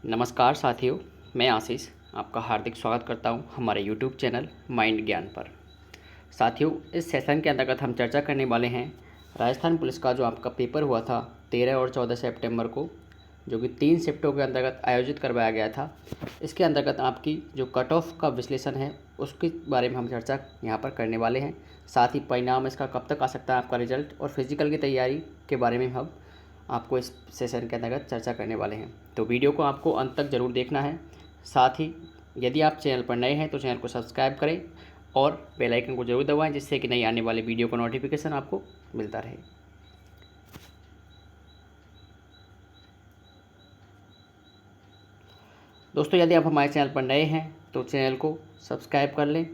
नमस्कार साथियों, मैं आशीष आपका हार्दिक स्वागत करता हूं हमारे यूट्यूब चैनल माइंड ज्ञान पर। साथियों, इस सेशन के अंतर्गत हम चर्चा करने वाले हैं राजस्थान पुलिस का जो आपका पेपर हुआ था 13 और 14 सितंबर को, जो कि 3 शिफ्टों के अंतर्गत आयोजित करवाया गया था। इसके अंतर्गत आपकी जो कट ऑफ का विश्लेषण है उसके बारे में हम चर्चा यहाँ पर करने वाले हैं। साथ ही परिणाम इसका कब तक आ सकता है, आपका रिजल्ट और फिजिकल की तैयारी के बारे में हम आपको इस सेशन के अंतर्गत चर्चा करने वाले हैं। तो वीडियो को आपको अंत तक ज़रूर देखना है। साथ ही यदि आप चैनल पर नए हैं तो चैनल को सब्सक्राइब करें और बेल आइकन को जरूर दबाएं, जिससे कि नई आने वाले वीडियो का नोटिफिकेशन आपको मिलता रहे। दोस्तों, यदि आप हमारे चैनल पर नए हैं तो चैनल को सब्सक्राइब कर लें,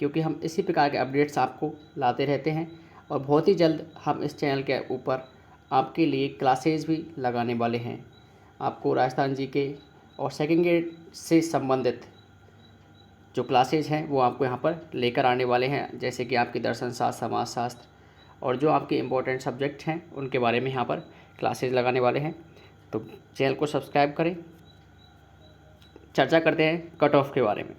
क्योंकि हम इसी प्रकार के अपडेट्स आपको लाते रहते हैं और बहुत ही जल्द हम इस चैनल के ऊपर आपके लिए क्लासेस भी लगाने वाले हैं। आपको राजस्थान जीके और सेकंड ग्रेड से संबंधित जो क्लासेज हैं वो आपको यहाँ पर लेकर आने वाले हैं, जैसे कि आपकी दर्शन शास्त्र, समाजशास्त्र और जो आपके इम्पोर्टेंट सब्जेक्ट हैं उनके बारे में यहाँ पर क्लासेज लगाने वाले हैं। तो चैनल को सब्सक्राइब करें। चर्चा करते हैं कट ऑफ के बारे में।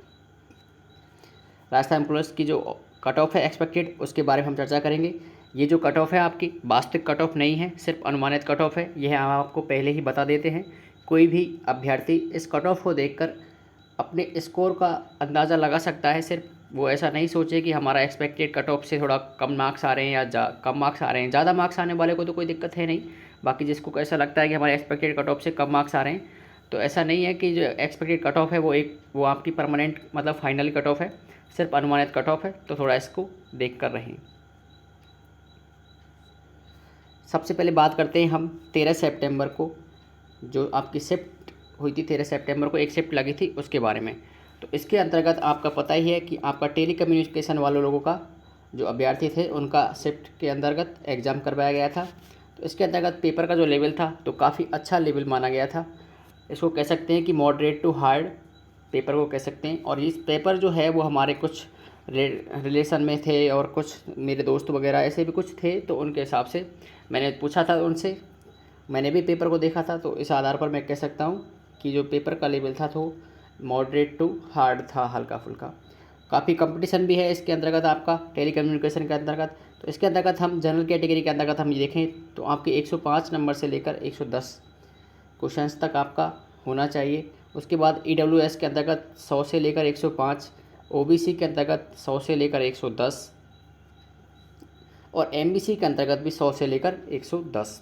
राजस्थान पुलिस की जो कट ऑफ है एक्सपेक्टेड, उसके बारे में हम चर्चा करेंगे। ये जो कट ऑफ है आपकी वास्तविक कट ऑफ नहीं है, सिर्फ अनुमानित कट ऑफ है। यह हम आपको पहले ही बता देते हैं। कोई भी अभ्यर्थी इस कट ऑफ को देखकर अपने स्कोर का अंदाज़ा लगा सकता है। सिर्फ वो ऐसा नहीं सोचे कि हमारा एक्सपेक्टेड कट ऑफ से थोड़ा कम मार्क्स आ रहे हैं या कम मार्क्स आ रहे हैं। ज़्यादा मार्क्स आने वाले को तो कोई दिक्कत है नहीं, बाकी जिसको ऐसा लगता है कि हमारे एक्सपेक्टेड कट ऑफ से कम मार्क्स आ रहे हैं, तो ऐसा नहीं है कि जो एक्सपेक्टेड कट ऑफ है वो आपकी परमानेंट मतलब फाइनल कट ऑफ है, सिर्फ अनुमानित कट ऑफ है। तो थोड़ा इसको देख कर रहें। सबसे पहले बात करते हैं हम 13 सितंबर को जो आपकी शिफ्ट हुई थी। 13 सितंबर को एक शिफ्ट लगी थी उसके बारे में। तो इसके अंतर्गत आपका पता ही है कि आपका टेली कम्युनिकेशन वाले लोगों का जो अभ्यर्थी थे उनका शिफ्ट के अंतर्गत एग्ज़ाम करवाया गया था। तो इसके अंतर्गत पेपर का जो लेवल था तो काफ़ी अच्छा लेवल माना गया था। इसको कह सकते हैं कि मॉडरेट टू हार्ड पेपर को कह सकते हैं। और इस पेपर जो है वो हमारे कुछ रिलेशन में थे और कुछ मेरे दोस्त वगैरह ऐसे भी कुछ थे, तो उनके हिसाब से मैंने पूछा था उनसे, मैंने भी पेपर को देखा था, तो इस आधार पर मैं कह सकता हूँ कि जो पेपर का लेवल था तो मॉडरेट टू हार्ड था, हल्का फुल्का। काफ़ी कंपटीशन भी है इसके अंतर्गत आपका टेली कम्युनिकेशन के अंतर्गत। तो इसके अंतर्गत हम जनरल कैटेगरी के अंतर्गत हम ये देखें तो आपके 105 नंबर से लेकर 110 क्वेश्चंस तक आपका होना चाहिए। उसके बाद EWS के अंतर्गत 100 से लेकर 105, OBC के अंतर्गत 100 से लेकर 110 और MBC के अंतर्गत भी 100 से लेकर 110।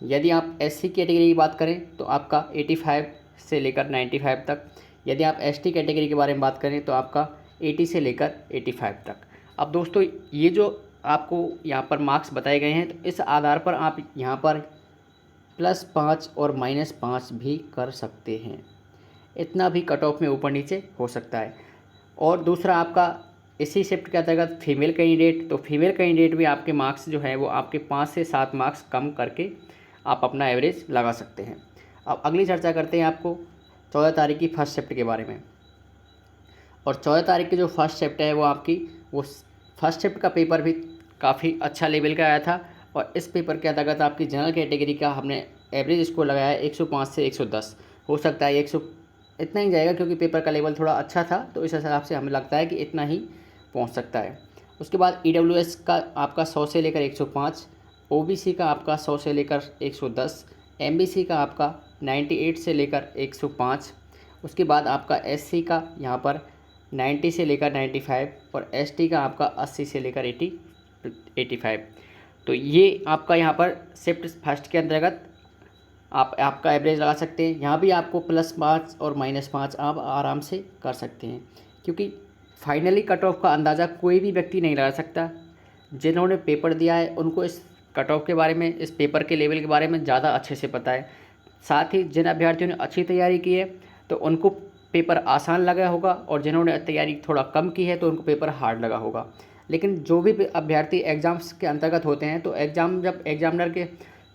यदि आप SC कैटेगरी की बात करें तो आपका 85 से लेकर 95 तक। यदि आप ST कैटेगरी के बारे में बात करें तो आपका 80 से लेकर 85 तक। अब दोस्तों, ये जो आपको यहाँ पर मार्क्स बताए गए हैं, तो इस आधार पर आप यहाँ पर +5 और -5 भी कर सकते हैं। इतना भी कट ऑफ में ऊपर नीचे हो सकता है। और दूसरा आपका इसी शिफ्ट के अंतर्गत फीमेल कैंडिडेट, तो फीमेल कैंडिडेट भी आपके मार्क्स जो है वो आपके 5 से 7 मार्क्स कम करके आप अपना एवरेज लगा सकते हैं। अब अगली चर्चा करते हैं आपको 14 तारीख की फर्स्ट शिफ्ट के बारे में। और 14 तारीख की जो फर्स्ट शिफ्ट है वो फर्स्ट शिफ्ट का पेपर भी काफ़ी अच्छा लेवल का आया था। और इस पेपर के अंतर्गत आपकी जनरल कैटेगरी का हमने एवरेज स्कोर लगाया है 105 से 110। हो सकता है 100 इतना ही जाएगा, क्योंकि पेपर का लेवल थोड़ा अच्छा था, तो इस हिसाब से हमें लगता है कि इतना ही पहुंच सकता है। उसके बाद EWS का आपका 100 से लेकर 105, OBC का आपका 100 से लेकर 110, MBC का आपका 98 से लेकर 105। उसके बाद आपका SC का यहाँ पर 90 से लेकर 95 और ST का आपका 80 से लेकर 85। तो ये आपका यहाँ पर शिफ्ट फर्स्ट के अंतर्गत आप आपका एवरेज लगा सकते हैं। यहाँ भी आपको +5 और -5 आप आराम से कर सकते हैं, क्योंकि फाइनली कट ऑफ का अंदाज़ा कोई भी व्यक्ति नहीं लगा सकता। जिन्होंने पेपर दिया है उनको इस कट ऑफ के बारे में, इस पेपर के लेवल के बारे में ज़्यादा अच्छे से पता है। साथ ही जिन अभ्यर्थियों ने अच्छी तैयारी की है तो उनको पेपर आसान लगा होगा, और जिन्होंने तैयारी थोड़ा कम की है तो उनको पेपर हार्ड लगा होगा। लेकिन जो भी अभ्यर्थी एग्ज़ाम्स के अंतर्गत होते हैं, तो एग्ज़ाम जब एग्जामिनर के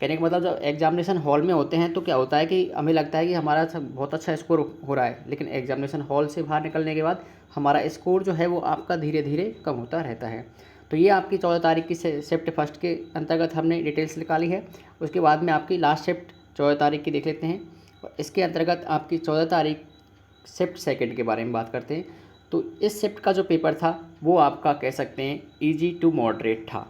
कहने का मतलब जब एग्जामिनेशन हॉल में होते हैं तो क्या होता है कि हमें लगता है कि हमारा बहुत अच्छा स्कोर हो रहा है, लेकिन एग्जामिनेशन हॉल से बाहर निकलने के बाद हमारा स्कोर जो है वो आपका धीरे धीरे कम होता रहता है। तो ये आपकी 14 तारीख की शिफ्ट फर्स्ट के अंतर्गत हमने डिटेल्स निकाली है। उसके बाद में आपकी लास्ट शिफ्ट 14 तारीख की देख लेते हैं। और इसके अंतर्गत आपकी 14 तारीख शिफ्ट सेकंड के बारे में बात करते हैं। तो इस शिफ्ट का जो पेपर था वो आपका कह सकते हैं ईजी टू मॉडरेट था।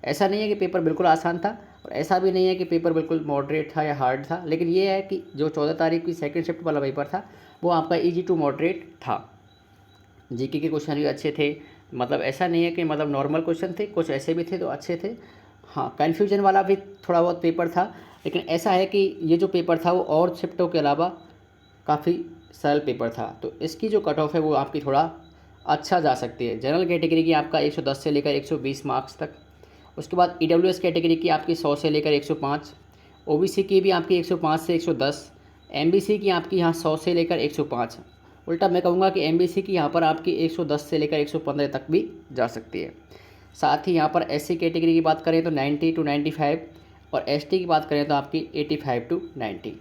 ऐसा नहीं है कि पेपर बिल्कुल आसान था और ऐसा भी नहीं है कि पेपर बिल्कुल मॉडरेट था या हार्ड था, लेकिन ये है कि जो 14 तारीख की सेकंड शिफ्ट वाला पेपर था वो आपका ईजी टू मॉडरेट था। जीके के क्वेश्चन भी अच्छे थे, मतलब ऐसा नहीं है कि मतलब नॉर्मल क्वेश्चन थे, कुछ ऐसे भी थे तो अच्छे थे। हाँ, कन्फ्यूजन वाला भी थोड़ा बहुत पेपर था, लेकिन ऐसा है कि ये जो पेपर था वो और शिफ्टों के अलावा काफ़ी सरल पेपर था। तो इसकी जो कट ऑफ है वो आपकी थोड़ा अच्छा जा सकती है। जनरल कैटेगरी की आपका 110 से लेकर 120 मार्क्स तक। उसके बाद ईडब्ल्यूएस कैटेगरी की आपकी 100 से लेकर 105, ओबीसी की भी आपकी 105 से 110, एमबीसी की आपकी यहाँ 100 से लेकर 105। उल्टा मैं कहूँगा कि एमबीसी की यहाँ पर आपकी 110 से लेकर 115 तक भी जा सकती है। साथ ही यहाँ पर एससी कैटेगरी की बात करें तो 90 टू 95 और एसटी की बात करें तो आपकी 85 टू 90।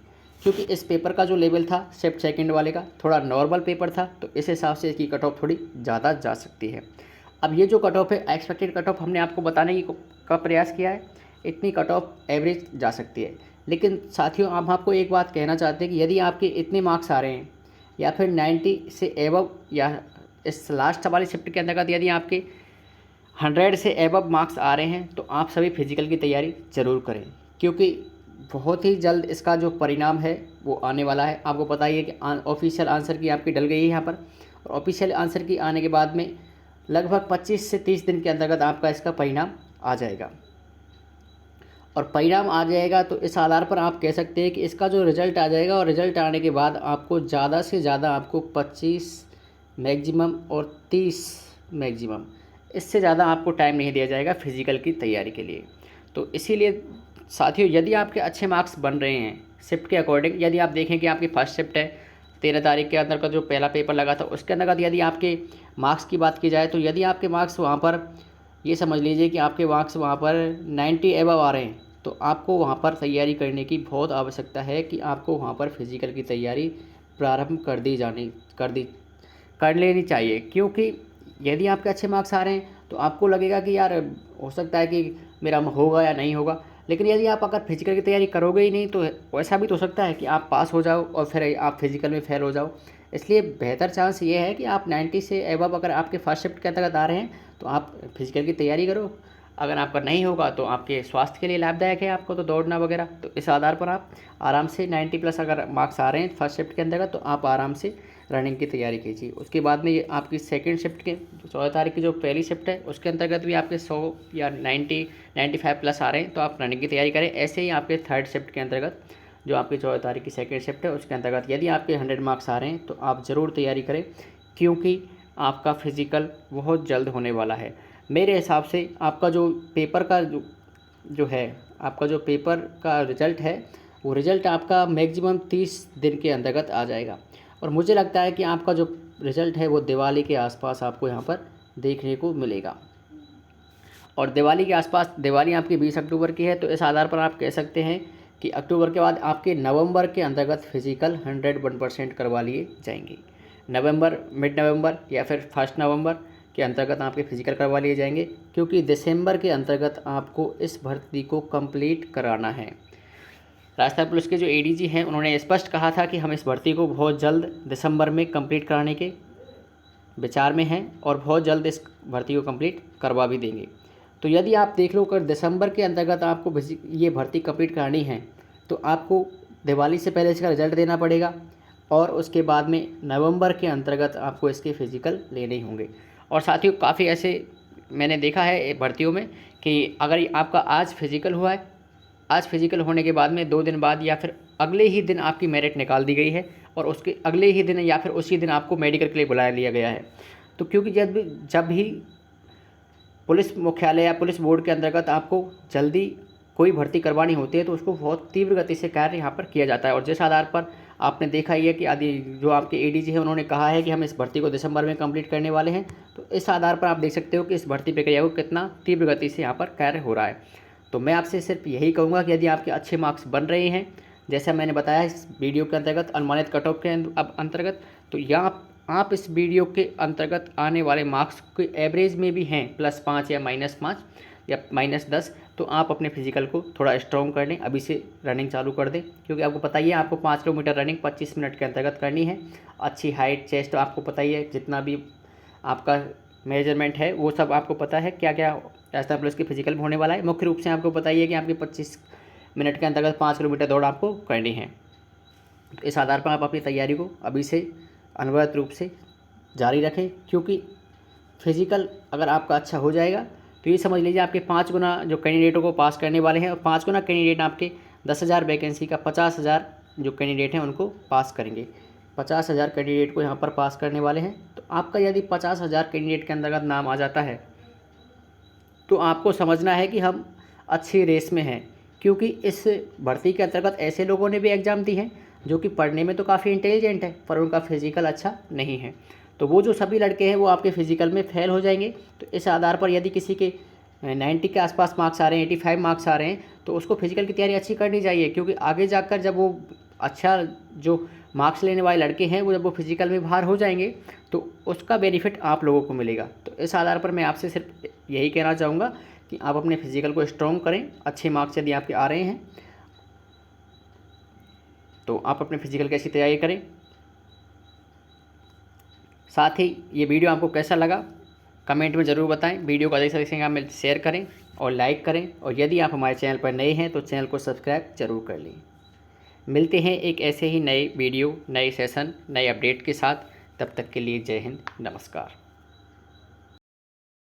क्योंकि इस पेपर का जो लेवल था शिफ्ट सेकंड वाले का थोड़ा नॉर्मल पेपर था, तो इस हिसाब से इसकी कट ऑफ थोड़ी ज़्यादा जा सकती है। अब ये जो कट ऑफ है एक्सपेक्टेड कट ऑफ हमने आपको बताने का प्रयास किया है, इतनी कट ऑफ एवरेज जा सकती है। लेकिन साथियों हम आपको एक बात कहना चाहते हैं कि यदि आपके इतने मार्क्स आ रहे हैं या फिर 90 से एबव या इस लास्ट वाली शिफ्ट के अंतर्गत यदि आपके 100 से एबव मार्क्स आ रहे हैं तो आप सभी फिजिकल की तैयारी ज़रूर करें, क्योंकि बहुत ही जल्द इसका जो परिणाम है वो आने वाला है। आपको पता ही है कि ऑफिशियल आंसर की आपकी डल गई है यहाँ पर, और ऑफिशियल आंसर की आने के बाद में लगभग 25 से 30 दिन के अंतर्गत आपका इसका परिणाम आ जाएगा। और परिणाम आ जाएगा तो इस आधार पर आप कह सकते हैं कि इसका जो रिज़ल्ट आ जाएगा, और रिज़ल्ट आने के बाद आपको ज़्यादा से ज़्यादा आपको 25 मैक्सिमम और 30 मैक्सिमम, इससे ज़्यादा आपको टाइम नहीं दिया जाएगा फिज़िकल की तैयारी के लिए। तो इसीलिए साथियों यदि आपके अच्छे मार्क्स बन रहे हैं शिफ्ट के अकॉर्डिंग, यदि आप देखें कि आपकी फर्स्ट शिफ्ट है 13 तारीख के अंदर का जो पहला पेपर लगा था उसके अंतर्गत यदि आपके मार्क्स की बात की जाए तो यदि आपके मार्क्स वहाँ पर ये समझ लीजिए कि आपके मार्क्स वहाँ पर 90 एबव आ रहे हैं, तो आपको वहाँ पर तैयारी करने की बहुत आवश्यकता है कि आपको वहाँ पर फिज़िकल की तैयारी प्रारंभ कर लेनी चाहिए। क्योंकि यदि आपके अच्छे मार्क्स आ रहे हैं तो आपको लगेगा कि यार हो सकता है कि मेरा होगा या नहीं होगा, लेकिन यदि आप अगर फिजिकल की तैयारी करोगे ही नहीं तो ऐसा भी तो हो सकता है कि आप पास हो जाओ और फिर आप फिजिकल में फेल हो जाओ। इसलिए बेहतर चांस ये है कि आप 90 से एबव अगर आपके फर्स्ट शिफ्ट के अंतर्गत आ रहे हैं तो आप फिजिकल की तैयारी करो। अगर आपका नहीं होगा तो आपके स्वास्थ्य के लिए लाभदायक है आपको तो दौड़ना वगैरह, तो इस आधार पर आप आराम से 90 प्लस अगर मार्क्स आ रहे हैं फर्स्ट शिफ्ट के अंतर्गत तो आप आराम से रनिंग की तैयारी कीजिए। उसके बाद में ये आपकी सेकंड शिफ्ट के 14 तारीख की जो पहली शिफ्ट है उसके अंतर्गत भी आपके 100 या 95 प्लस आ रहे हैं तो आप रनिंग की तैयारी करें। ऐसे ही आपके थर्ड शिफ्ट के अंतर्गत जो आपकी 14 तारीख की सेकंड शिफ्ट है उसके अंतर्गत यदि आपके 100 मार्क्स आ रहे हैं तो आप ज़रूर तैयारी करें, क्योंकि आपका फिज़िकल बहुत जल्द होने वाला है। मेरे हिसाब से आपका जो पेपर का जो है आपका जो पेपर का रिज़ल्ट है वो रिज़ल्ट आपका मैक्सिमम 30 दिन के अंतर्गत आ जाएगा, और मुझे लगता है कि आपका जो रिज़ल्ट है वो दिवाली के आसपास आपको यहाँ पर देखने को मिलेगा। और दिवाली के आसपास, दिवाली आपकी 20 अक्टूबर की है, तो इस आधार पर आप कह सकते हैं कि अक्टूबर के बाद आपके नवंबर के अंतर्गत फिज़िकल 101% करवा लिए जाएंगे। नवंबर, मिड नवंबर या फिर 1 नवंबर के अंतर्गत आपके फिज़िकल करवा लिए जाएंगे, क्योंकि दिसंबर के अंतर्गत आपको इस भर्ती को कंप्लीट कराना है। राजस्थान पुलिस के जो एडीजी हैं उन्होंने स्पष्ट कहा था कि हम इस भर्ती को बहुत जल्द दिसंबर में कंप्लीट कराने के विचार में हैं और बहुत जल्द इस भर्ती को कंप्लीट करवा भी देंगे। तो यदि आप देख लो कर दिसंबर के अंतर्गत आपको ये भर्ती कंप्लीट करानी है तो आपको दिवाली से पहले इसका रिज़ल्ट देना पड़ेगा, और उसके बाद में नवंबर के अंतर्गत आपको इसके फिज़िकल लेने होंगे। और साथियों काफ़ी ऐसे मैंने देखा है भर्तियों में कि अगर आपका आज फिज़िकल हुआ है, आज फिज़िकल होने के बाद में 2 दिन बाद या फिर अगले ही दिन आपकी मेरिट निकाल दी गई है और उसके अगले ही दिन या फिर उसी दिन आपको मेडिकल के लिए बुला लिया गया है। तो क्योंकि जब भी पुलिस मुख्यालय या पुलिस बोर्ड के अंतर्गत आपको जल्दी कोई भर्ती करवानी होती है तो उसको बहुत तीव्र गति से कार्य यहाँ पर किया जाता है। और जिस आधार पर आपने देखा ही है कि आदि जो आपके एडीजी है उन्होंने कहा है कि हम इस भर्ती को दिसंबर में कंप्लीट करने वाले हैं, तो इस आधार पर आप देख सकते हो कि इस भर्ती प्रक्रिया को कितना तीव्र गति से यहाँ पर कार्य हो रहा है। तो मैं आपसे सिर्फ यही कहूँगा कि यदि आपके अच्छे मार्क्स बन रहे हैं, जैसा मैंने बताया इस वीडियो के अंतर्गत अनुमानित कट ऑफ के अंतर्गत, तो यहाँ आप इस वीडियो के अंतर्गत आने वाले मार्क्स के एवरेज में भी हैं +5 या -5 या -10, तो तो आप अपने फिजिकल को थोड़ा स्ट्रॉन्ग कर लें, अभी से रनिंग चालू कर दें, क्योंकि आपको पता ही है आपको 5 किलोमीटर रनिंग 25 मिनट के अंतर्गत करनी है। अच्छी हाइट, चेस्ट आपको पता ही है, जितना भी आपका मेजरमेंट है वो सब आपको पता है, क्या क्या राजस्थान पुलिस की फिजिकल में होने वाला है। मुख्य रूप से आपको पता ही है कि आपकी 25 मिनट के अंतर्गत 5 किलोमीटर दौड़ आपको करनी है। तो इस आधार पर आप अपनी तैयारी को अभी से अनवरत रूप से जारी रखें, क्योंकि फिजिकल अगर आपका अच्छा हो जाएगा तो ये समझ लीजिए आपके 5 गुना जो कैंडिडेटों को पास करने वाले हैं, और 5 गुना कैंडिडेट आपके 10,000 वैकेंसी का 50,000 जो कैंडिडेट हैं उनको पास करेंगे। 50,000 कैंडिडेट को यहाँ पर पास करने वाले हैं। तो आपका यदि 50,000 कैंडिडेट के अंतर्गत नाम आ जाता है तो आपको समझना है कि हम अच्छी रेस में हैं, क्योंकि इस भर्ती के अंतर्गत ऐसे लोगों ने भी एग्ज़ाम दी हैं जो कि पढ़ने में तो काफ़ी इंटेलिजेंट है पर उनका फिजिकल अच्छा नहीं है। तो वो जो सभी लड़के हैं वो आपके फिजिकल में फेल हो जाएंगे। तो इस आधार पर यदि किसी के 90 के आसपास मार्क्स आ रहे हैं, 85 मार्क्स आ रहे हैं, तो उसको फिजिकल की तैयारी अच्छी करनी चाहिए, क्योंकि आगे जाकर जब वो अच्छा जो मार्क्स लेने वाले लड़के हैं वो जब वो फिजिकल में बाहर हो जाएंगे तो उसका बेनिफिट आप लोगों को मिलेगा। तो इस आधार पर मैं आपसे सिर्फ यही कहना चाहूँगा कि आप अपने फिजिकल को स्ट्रॉन्ग करें। अच्छे मार्क्स यदि आपके आ रहे हैं तो आप अपने फिजिकल की ऐसी तैयारी करें। साथ ही ये वीडियो आपको कैसा लगा कमेंट में ज़रूर बताएं। वीडियो को अधिक से अधिक आप शेयर करें और लाइक करें, और यदि आप हमारे चैनल पर नए हैं तो चैनल को सब्सक्राइब जरूर कर लें। मिलते हैं एक ऐसे ही नए वीडियो, नए सेशन, नए अपडेट के साथ। तब तक के लिए जय हिंद, नमस्कार।